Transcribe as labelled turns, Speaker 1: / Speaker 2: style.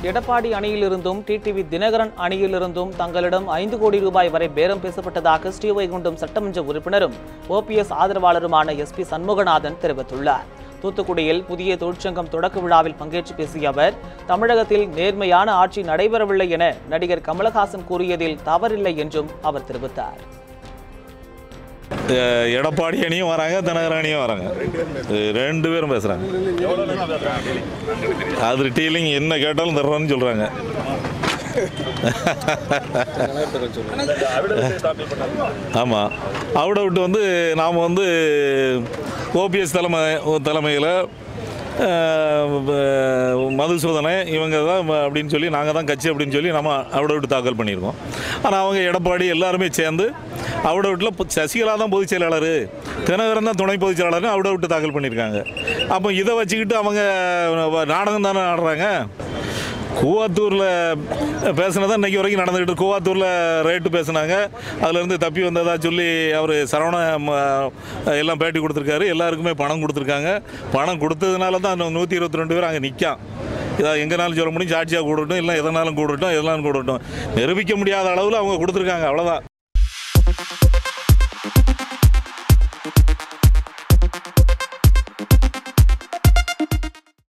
Speaker 1: Edappadi அணியிலிருந்தும் TTV Dinakaran அணியிலிருந்தும் தங்களிடம் 5 கோடி ரூபாய் வரை பேரம் பேசப்பட்டதாக ஸ்ரீவைகுண்டம் சட்டமன்ற உறுப்பினரும் ஓபிஎஸ் ஆதரவாளருமான எஸ்பி சண்முகநாதன் தெரிவித்துள்ளார். தூத்துக்குடியில் புதிய தொழிற்சங்கம் தொடக்க விழாவில் பங்கேற்று பேசிய அவர், தமிழகத்தில் நேர்மையான ஆட்சி நடைபெறவில்லை என நடிகர் கமலஹாசன் கூறியதில் தவறில்லை என்றும் அவர் தெரிவித்தார்.
Speaker 2: எடப்பாடி அணியும் வராங்க, தினகரன் அணியும் வராங்க, 2 பேரும் பேசுறாங்க. அது டீலிங் என்ன கேட்டாலும் தர்றோன்னு சொல்றாங்க. ஆமாம், அவுட் அவுட் வந்து நாம் வந்து ஓபிஎஸ் தலைமையில் மதுசூதனை இவங்க தான் அப்படின்னு சொல்லி நாங்கள் தான் கட்சி அப்படின்னு சொல்லி நம்ம அவுட் அவுட் தாக்கல் பண்ணியிருக்கோம். ஆனால் அவங்க எடப்பாடி எல்லாருமே சேர்ந்து அவுட் அவுட்டில் சசிகலா தான் பொதுச் செயலாளர், தினகரன் தான் துணை பொதுச் செயலாளர்னு அவுட் அவுட் தாக்கல் பண்ணியிருக்காங்க. அப்போ இதை வச்சுக்கிட்டு அவங்க நாடகம் தானே ஆடுறாங்க. கூவாத்தூரில் பேசினதான் இன்றைக்கி வரைக்கும் நடந்துக்கிட்டு. கூவாத்தூரில் ரேட்டு பேசினாங்க, அதிலேருந்து தப்பி வந்ததா சொல்லி அவர் சரவண எல்லாம் பேட்டி கொடுத்துருக்காரு. எல்லாருக்குமே பணம் கொடுத்துருக்காங்க. பணம் கொடுத்ததுனால தான் 122 பேர் அங்கே நிற்கான். இதாக எங்கேனாலும் சொல்ல முடியும், சாட்சியாக கூடட்டும், இல்லை எதனாலும் கூடட்டும், நிரூபிக்க முடியாத அளவில் அவங்க கொடுத்துருக்காங்க. அவ்வளோதான்.